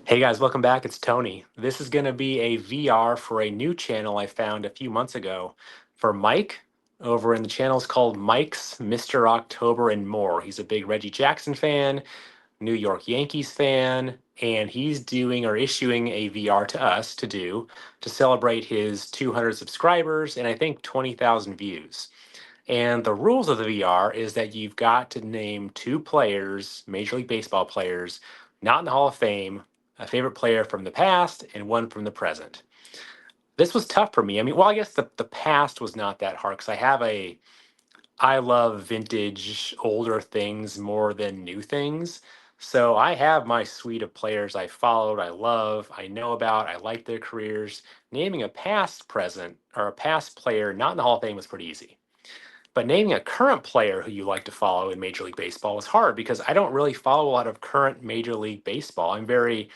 Hey guys, welcome back. It's Tony. This is going to be a VR for a new channel I found a few months ago for Mike over in the channel. It's called Mike's Mr. October and More. He's a big Reggie Jackson fan, New York Yankees fan, and he's doing or issuing a VR to us to do to celebrate his 200 subscribers and I think 20,000 views. And the rules of the VR is that you've got to name two players, Major League Baseball players, not in the Hall of Fame, a favorite player from the past, and one from the present. This was tough for me. I mean, well, I guess the past was not that hard because I love vintage, older things more than new things. So I have my suite of players I followed, I love, I know about, I like their careers. Naming a past present or a past player not in the Hall of Fame was pretty easy. But naming a current player who you like to follow in Major League Baseball is hard because I don't really follow a lot of current Major League Baseball. I'm very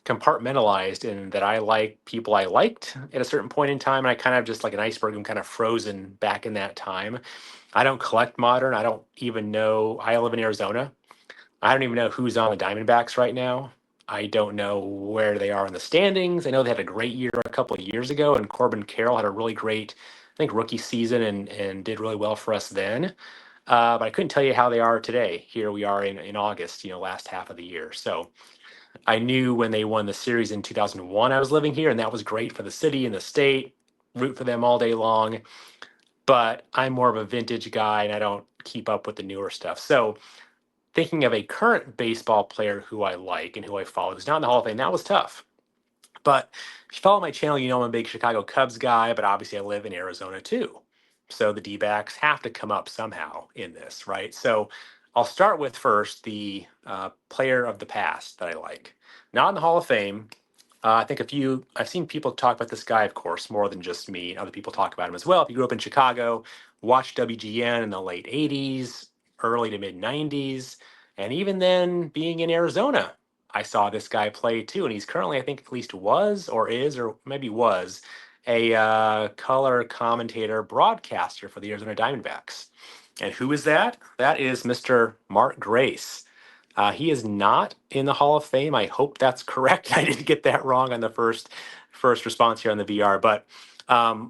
compartmentalized in that I like people I liked at a certain point in time. And I kind of just like an iceberg, I'm kind of frozen back in that time. I don't collect modern. I don't even know. I live in Arizona. I don't even know who's on the Diamondbacks right now. I don't know where they are in the standings. I know they had a great year a couple of years ago, and Corbin Carroll had a really great, I think, rookie season and did really well for us then. But I couldn't tell you how they are today. Here we are in August, last half of the year. So I knew when they won the series in 2001, I was living here, and that was great for the city and the state. Root for them all day long. But I'm more of a vintage guy, and I don't keep up with the newer stuff. So thinking of a current baseball player who I like and who I follow, who's not in the Hall of Fame, that was tough. But if you follow my channel, you know I'm a big Chicago Cubs guy, but obviously I live in Arizona too. So the D backs have to come up somehow in this, right? So I'll start with first the player of the past that I like. Not in the Hall of Fame. I think I've seen people talk about this guy, of course, more than just me. Other people talk about him as well. If you grew up in Chicago, watched WGN in the late 80s, early to mid 90s, and even then being in Arizona, I saw this guy play too. And he's currently, I think, at least was or is, or maybe was, a color commentator broadcaster for the Arizona Diamondbacks. And who is that? That is Mr. Mark Grace. He is not in the Hall of Fame. I hope that's correct. I didn't get that wrong on the first response here on the VR, but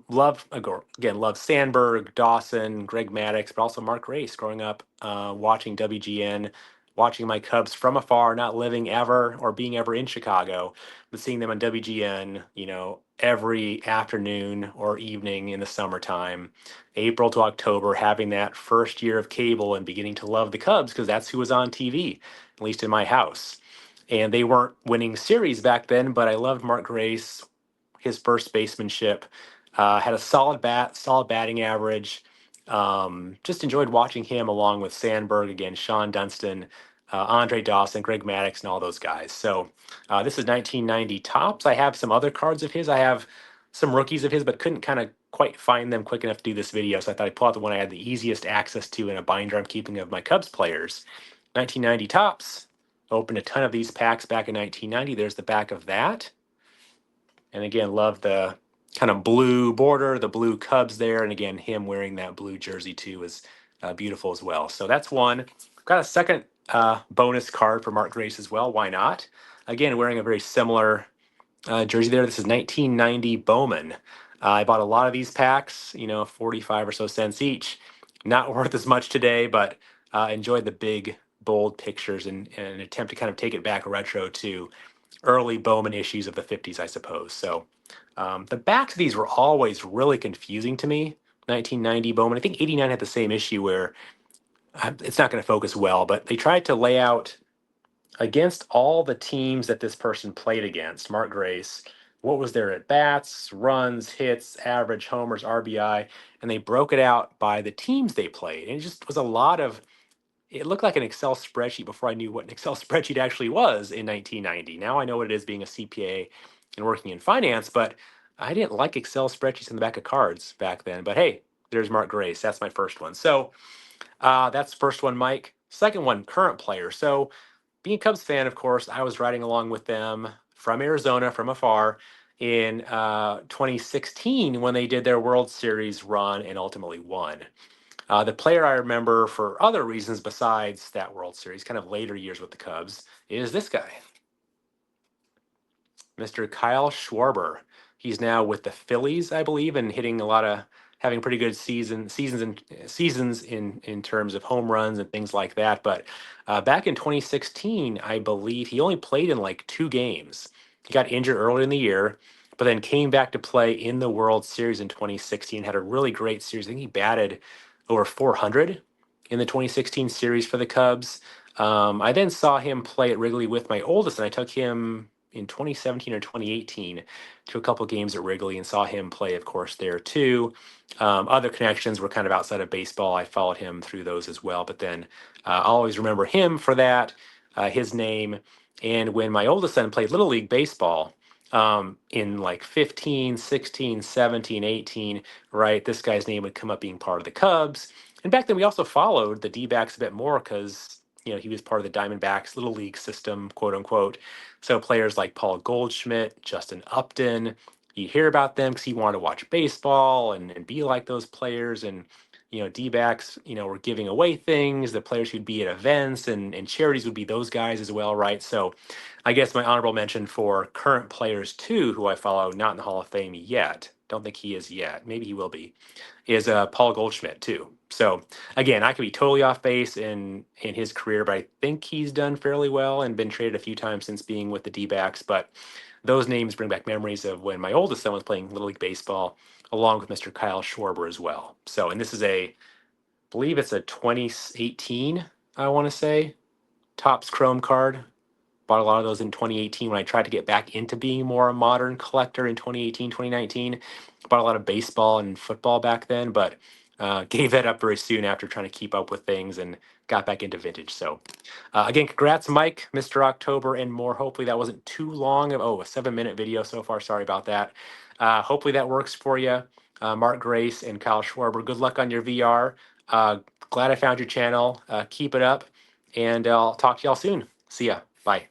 love Sandberg, Dawson, Greg Maddux, but also Mark Grace. Growing up, watching WGN, watching my Cubs from afar, not living ever or being ever in Chicago, but seeing them on WGN, every afternoon or evening in the summertime, April to October, having that first year of cable and beginning to love the Cubs because that's who was on TV, at least in my house. And they weren't winning series back then, but I loved Mark Grace, his first basemanship, had a solid bat, solid batting average. Just enjoyed watching him along with Sandberg again, Sean Dunston, Andre Dawson, Greg Maddux, and all those guys. So this is 1990 tops. I have some other cards of his. I have some rookies of his, but couldn't kind of quite find them quick enough to do this video. So I thought I'd pull out the one I had the easiest access to in a binder I'm keeping of my Cubs players. 1990 tops. Opened a ton of these packs back in 1990. There's the back of that. And again, love the kind of blue border, the blue Cubs there. And again, him wearing that blue jersey too is beautiful as well. So that's one. Got a second bonus card for Mark Grace as well. Why not? Again, wearing a very similar jersey there. This is 1990 Bowman. I bought a lot of these packs, 45 or so cents each. Not worth as much today, but enjoyed the big, bold pictures and an attempt to kind of take it back retro to early Bowman issues of the 50s, I suppose. So the backs of these were always really confusing to me. 1990 Bowman. I think 89 had the same issue where it's not going to focus well, but they tried to lay out against all the teams that this person played against, Mark Grace, what was their at bats, runs, hits, average, homers, RBI, and they broke it out by the teams they played. And it just was a lot of, it looked like an Excel spreadsheet before I knew what an Excel spreadsheet actually was in 1990. Now I know what it is being a CPA and working in finance, but I didn't like Excel spreadsheets in the back of cards back then. But hey, there's Mark Grace. That's my first one. So that's the first one, Mike. Second one, current player. So being a Cubs fan, of course, I was riding along with them from Arizona, from afar, in 2016 when they did their World Series run and ultimately won. The player I remember for other reasons besides that World Series, kind of later years with the Cubs, is this guy. Mr. Kyle Schwarber. He's now with the Phillies, I believe, and hitting a lot of having pretty good seasons in terms of home runs and things like that. But back in 2016, I believe he only played in like 2 games. He got injured early in the year, but then came back to play in the World Series in 2016. Had a really great series. I think he batted over 400 in the 2016 series for the Cubs. I then saw him play at Wrigley with my oldest, and I took him in 2017 or 2018 to a couple games at Wrigley and saw him play, of course, there too. Other connections were kind of outside of baseball. I followed him through those as well, but then I'll always remember him for that, his name. And when my oldest son played Little League Baseball in like 15, 16, 17, 18, right, this guy's name would come up being part of the Cubs. And back then, we also followed the D backs a bit more because, he was part of the Diamondbacks Little League system, quote unquote. So players like Paul Goldschmidt, Justin Upton, you hear about them because he wanted to watch baseball and be like those players. And, D-backs, were giving away things. The players who'd be at events and charities would be those guys as well, right? So I guess my honorable mention for current players too, who I follow, not in the Hall of Fame yet. Don't think he is yet. Maybe he will be. Is Paul Goldschmidt too. So again, I could be totally off base in his career, but I think he's done fairly well and been traded a few times since being with the D-backs. But those names bring back memories of when my oldest son was playing Little League Baseball, along with Mr. Kyle Schwarber as well. So, and this is believe it's a 2018, I want to say, Topps Chrome card. Bought a lot of those in 2018 when I tried to get back into being more a modern collector in 2018, 2019. Bought a lot of baseball and football back then, but gave that up very soon after trying to keep up with things and got back into vintage. So, again, congrats, Mike, Mr. October, and more. Hopefully, that wasn't too long. A 7-minute video so far. Sorry about that. Hopefully, that works for you. Mark Grace and Kyle Schwarber, good luck on your VR. Glad I found your channel. Keep it up, and I'll talk to y'all soon. See ya. Bye.